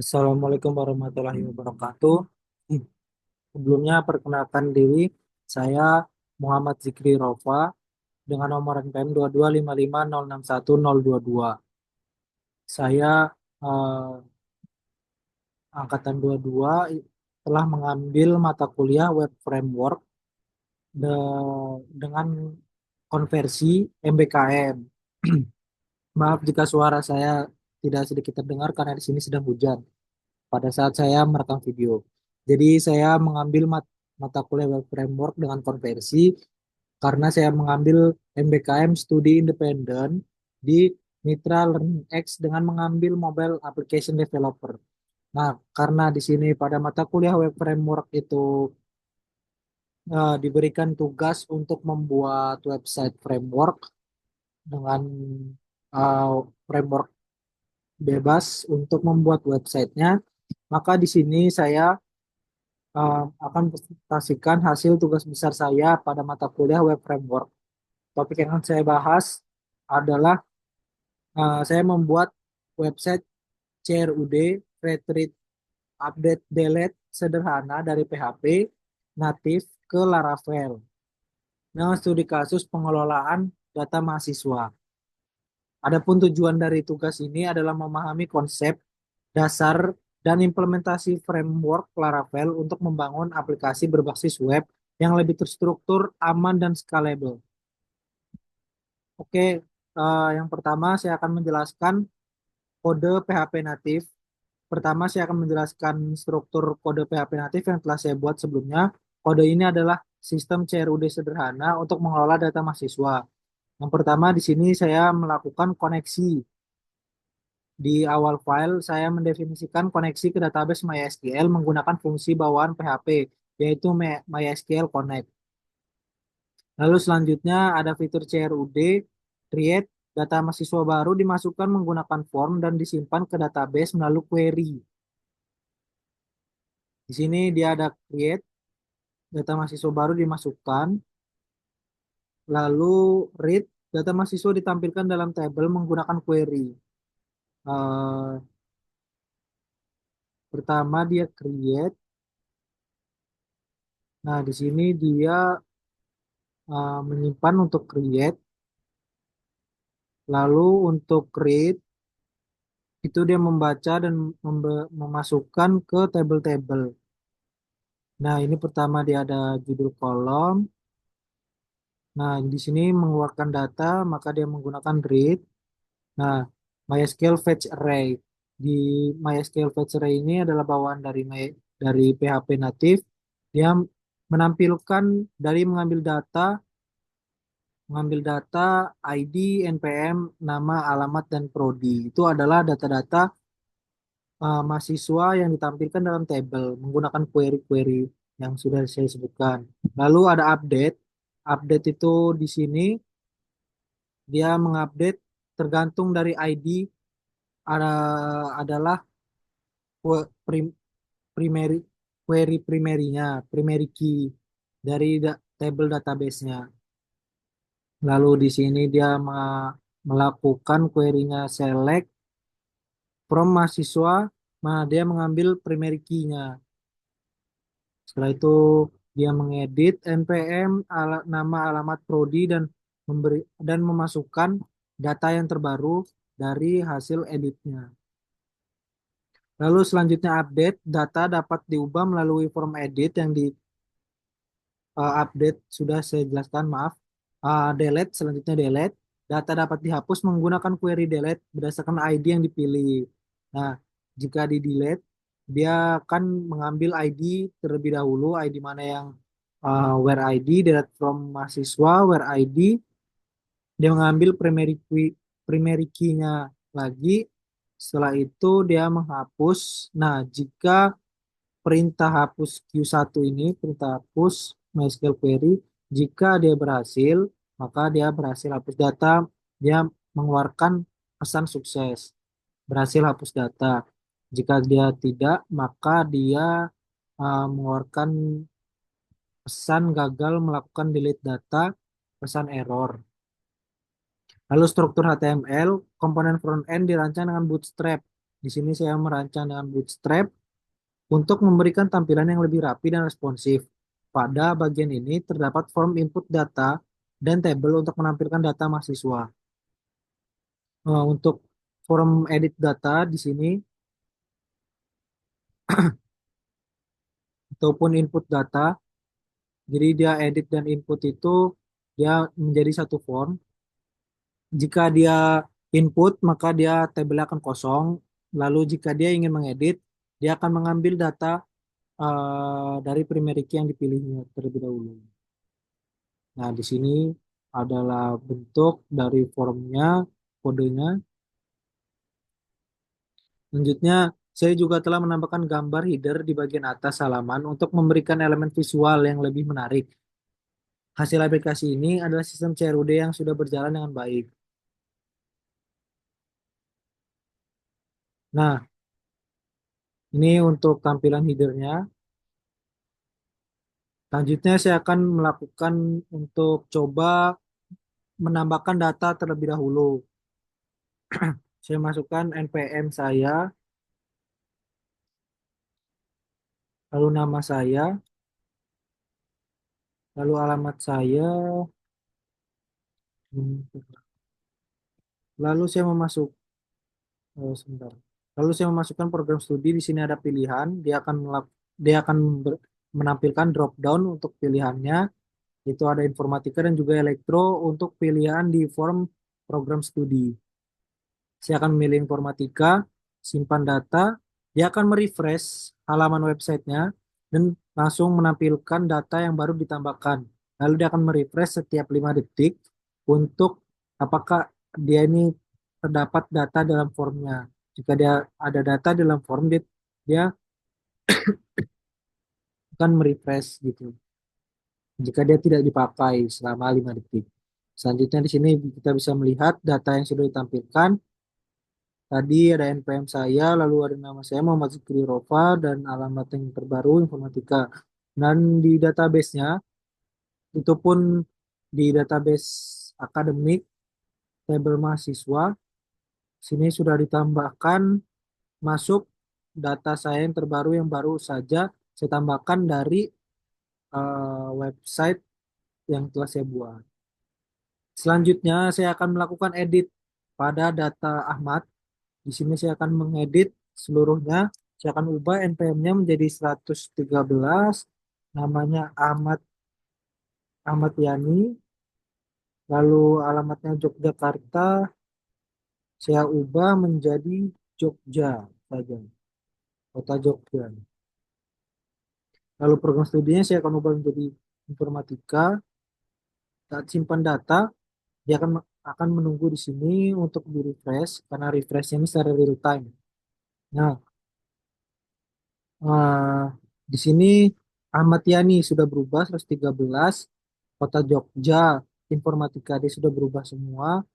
Assalamualaikum warahmatullahi wabarakatuh. Hmm, Sebelumnya perkenalkan diri, saya Muhammad Zikri Rofa dengan nomor NPM 2255061022. Saya angkatan 22 telah mengambil mata kuliah Web Framework dengan konversi MBKM. Maaf jika suara saya tidak sedikit terdengar karena di sini sedang hujan pada saat saya merekam video. Jadi saya mengambil mata kuliah web framework dengan konversi karena saya mengambil MBKM Studi Independen di Mitra Learning X dengan mengambil Mobile Application Developer. Nah, karena di sini pada mata kuliah web framework itu diberikan tugas untuk membuat website framework dengan framework bebas untuk membuat websitenya, maka di sini saya akan presentasikan hasil tugas besar saya pada mata kuliah web framework. Topik yang akan saya bahas adalah saya membuat website CRUD, create, read, update, delete sederhana dari PHP natif ke Laravel dengan studi kasus pengelolaan data mahasiswa. Adapun tujuan dari tugas ini adalah memahami konsep, dasar, dan implementasi framework Laravel untuk membangun aplikasi berbasis web yang lebih terstruktur, aman, dan scalable. Oke, yang pertama saya akan menjelaskan kode PHP natif. Pertama, saya akan menjelaskan struktur kode PHP natif yang telah saya buat sebelumnya. Kode ini adalah sistem CRUD sederhana untuk mengelola data mahasiswa. Yang pertama, di sini saya melakukan koneksi. Di awal file, saya mendefinisikan koneksi ke database MySQL menggunakan fungsi bawaan PHP, yaitu MySQL Connect. Lalu selanjutnya ada fitur CRUD, create, data mahasiswa baru dimasukkan menggunakan form dan disimpan ke database melalui query. Di sini dia ada create, data mahasiswa baru dimasukkan, lalu read, data mahasiswa ditampilkan dalam tabel menggunakan query. Eh, Pertama dia create, nah di sini dia menyimpan untuk create, lalu untuk read itu dia membaca dan memasukkan ke tabel-tabel. Nah, ini pertama dia ada judul kolom. Nah, di sini mengeluarkan data, maka dia menggunakan read. Nah, MySQL Fetch Array. Di MySQL Fetch Array ini adalah bawaan dari PHP natif. Dia menampilkan dari mengambil data ID, NPM, nama, alamat, dan prodi. Itu adalah data-data mahasiswa yang ditampilkan dalam tabel menggunakan query-query yang sudah saya sebutkan. Lalu ada update. Update itu di sini dia mengupdate tergantung dari ID ada adalah prim- primary query primary key dari table database-nya. Lalu di sini dia melakukan query-nya select from mahasiswa, dia mengambil primary key-nya. Setelah itu dia mengedit npm nama alamat prodi dan memasukkan data yang terbaru dari hasil editnya. Lalu selanjutnya update data dapat diubah melalui form edit yang di update sudah saya jelaskan, maaf. Delete selanjutnya delete data dapat dihapus menggunakan query delete berdasarkan ID yang dipilih. Nah, jika di delete dia akan mengambil ID terlebih dahulu, ID mana yang where ID delete from mahasiswa, where ID dia mengambil primary key-nya lagi. Setelah itu dia menghapus. Nah, jika perintah hapus Q1 ini, perintah hapus MySQL query, jika dia berhasil, maka dia berhasil hapus data, dia mengeluarkan pesan sukses, berhasil hapus data. Jika dia tidak, maka dia mengeluarkan pesan gagal melakukan delete data, pesan error. Lalu struktur HTML, komponen front end dirancang dengan Bootstrap. Di sini saya merancang dengan Bootstrap untuk memberikan tampilan yang lebih rapi dan responsif. Pada bagian ini terdapat form input data dan tabel untuk menampilkan data mahasiswa. Untuk form edit data di sini ataupun input data, jadi dia edit dan input itu dia menjadi satu form. Jika dia input, maka dia tabel akan kosong. Lalu jika dia ingin mengedit, dia akan mengambil data dari primary key yang dipilihnya terlebih dahulu. Nah, di sini adalah bentuk dari formnya, kodenya. Selanjutnya, saya juga telah menambahkan gambar header di bagian atas halaman untuk memberikan elemen visual yang lebih menarik. Hasil aplikasi ini adalah sistem CRUD yang sudah berjalan dengan baik. Nah, ini untuk tampilan headernya. Selanjutnya saya akan melakukan untuk coba menambahkan data terlebih dahulu. Saya masukkan NPM saya, lalu nama saya, lalu alamat saya, lalu saya sebentar. Lalu saya memasukkan program studi. Di sini ada pilihan. Dia akan menampilkan drop down untuk pilihannya. Itu ada informatika dan juga elektro untuk pilihan di form program studi. Saya akan memilih informatika, simpan data, dia akan merefresh halaman websitenya dan langsung menampilkan data yang baru ditambahkan. Lalu dia akan merefresh setiap 5 detik untuk apakah dia ini terdapat data dalam formnya. Jika dia ada data dalam form, dia akan merefresh gitu. Jika dia tidak dipakai selama 5 detik. Selanjutnya di sini kita bisa melihat data yang sudah ditampilkan. Tadi ada NPM saya, lalu ada nama saya Muhammad Zikri Rofa dan alamat yang terbaru informatika. Dan di database-nya, itu pun di database akademik, tabel mahasiswa, sini sudah ditambahkan masuk data saya yang terbaru yang baru saja saya tambahkan dari website yang telah saya buat. Selanjutnya saya akan melakukan edit pada data Ahmad. Di sini saya akan mengedit seluruhnya. Saya akan ubah NPM-nya menjadi 113. Namanya Ahmad Yani. Lalu alamatnya Yogyakarta. Saya ubah menjadi Jogja saja. Kota Jogja. Lalu program studinya saya akan ubah menjadi informatika. Saat simpan data, dia akan menunggu di sini untuk di refresh karena refreshnya ini secara real time. Nah, eh, di sini Ahmad Yani sudah berubah 113, Kota Jogja, informatika dia sudah berubah semua,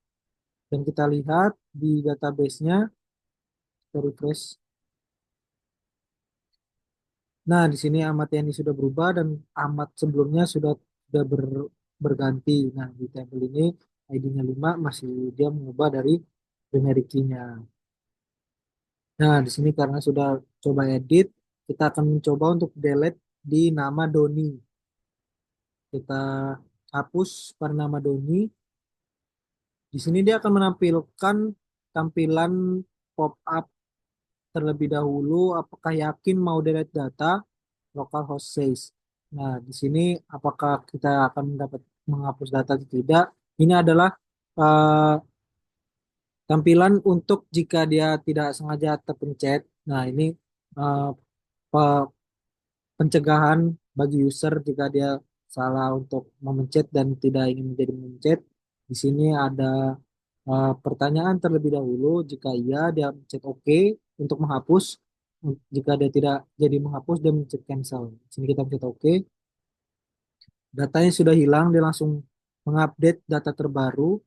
dan kita lihat di database-nya, kita refresh. Nah, di sini Ahmad Yani sudah berubah dan Ahmad sebelumnya sudah berganti. Nah, di tabel ini ID-nya 5 masih dia mengubah dari primary key-nya. Nah, di sini karena sudah coba edit, kita akan mencoba untuk delete di nama Doni. Kita hapus pada nama Doni. Di sini dia akan menampilkan tampilan pop-up terlebih dahulu. Apakah yakin mau delete data? Localhost says. Nah, di sini apakah kita akan dapat menghapus data atau tidak? Ini adalah eh, tampilan untuk jika dia tidak sengaja terpencet. Nah, ini eh, pe- pencegahan bagi user jika dia salah untuk memencet dan tidak ingin menjadi memencet. Di sini ada pertanyaan terlebih dahulu. Jika iya, dia mencet OK untuk menghapus. Jika dia tidak jadi menghapus, dia mencet cancel. Di sini kita mencet OK. Datanya sudah hilang, dia langsung mengupdate data terbaru.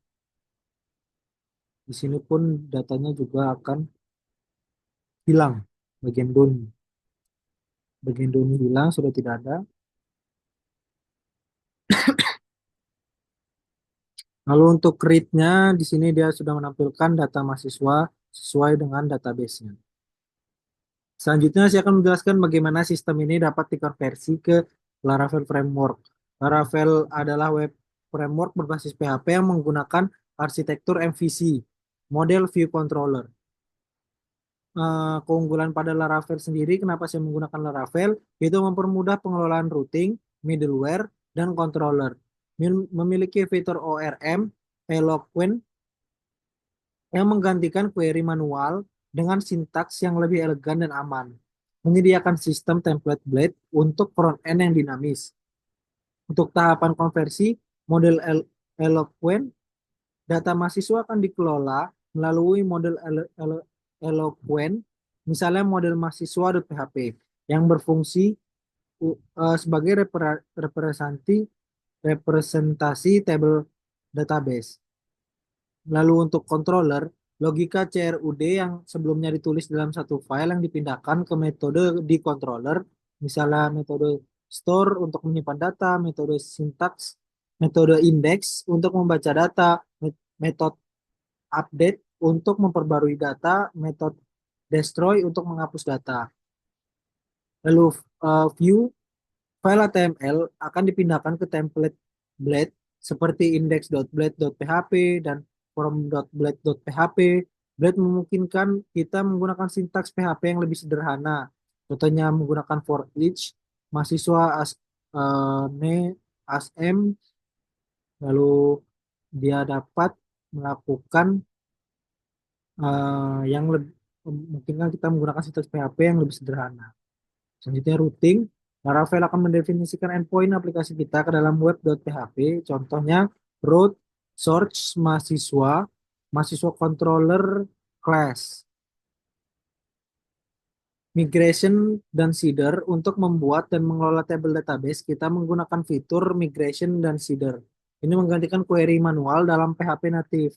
Di sini pun datanya juga akan hilang. Bagian Doni. Bagian Doni hilang, sudah tidak ada. Lalu untuk read-nya, di sini dia sudah menampilkan data mahasiswa sesuai dengan database-nya. Selanjutnya saya akan menjelaskan bagaimana sistem ini dapat dikonversi ke Laravel Framework. Laravel adalah web framework berbasis PHP yang menggunakan arsitektur MVC, Model View Controller. Keunggulan pada Laravel sendiri, kenapa saya menggunakan Laravel, yaitu mempermudah pengelolaan routing, middleware, dan controller. Memiliki fitur ORM, Eloquent, yang menggantikan query manual dengan sintaks yang lebih elegan dan aman. Menyediakan sistem template blade untuk front-end yang dinamis. Untuk tahapan konversi, model Eloquent, data mahasiswa akan dikelola melalui model Eloquent, misalnya model mahasiswa.php, yang berfungsi sebagai representasi table database. Lalu untuk controller, logika CRUD yang sebelumnya ditulis dalam satu file yang dipindahkan ke metode di controller, misalnya metode store untuk menyimpan data, metode syntax, metode index untuk membaca data, metode update untuk memperbarui data, metode destroy untuk menghapus data. Lalu view file HTML akan dipindahkan ke template blade seperti index.blade.php dan form.blade.php. Blade memungkinkan kita menggunakan sintaks PHP yang lebih sederhana. Contohnya menggunakan for each, mahasiswa as m, lalu dia dapat melakukan yang lebih memungkinkan kita menggunakan sintaks PHP yang lebih sederhana. Selanjutnya routing. Laravel akan mendefinisikan endpoint aplikasi kita ke dalam web.php. Contohnya root, source, mahasiswa, mahasiswa controller, class, migration, dan seeder. Untuk membuat dan mengelola table database, kita menggunakan fitur migration dan seeder. Ini menggantikan query manual dalam PHP native.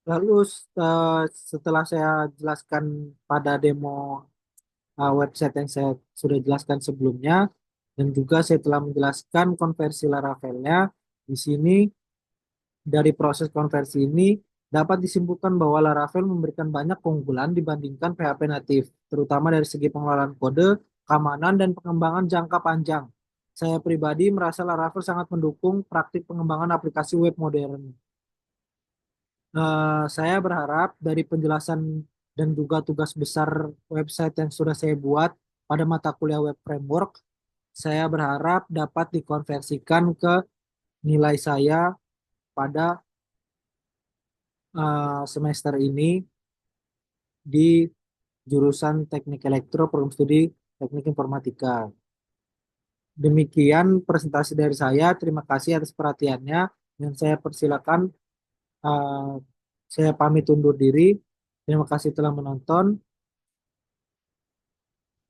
Lalu eh, setelah saya jelaskan pada demo website yang saya sudah jelaskan sebelumnya, dan juga saya telah menjelaskan konversi Laravelnya. Di sini dari proses konversi ini dapat disimpulkan bahwa Laravel memberikan banyak keunggulan dibandingkan PHP natif, terutama dari segi pengelolaan kode, keamanan, dan pengembangan jangka panjang. Saya pribadi merasa Laravel sangat mendukung praktik pengembangan aplikasi web modern. Saya berharap dari penjelasan dan juga tugas besar website yang sudah saya buat pada mata kuliah web framework, saya berharap dapat dikonversikan ke nilai saya pada semester ini di jurusan Teknik Elektro Program Studi Teknik Informatika. Demikian presentasi dari saya. Terima kasih atas perhatiannya dan saya persilakan eh, saya pamit undur diri. Terima kasih telah menonton.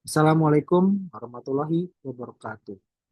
Assalamualaikum warahmatullahi wabarakatuh.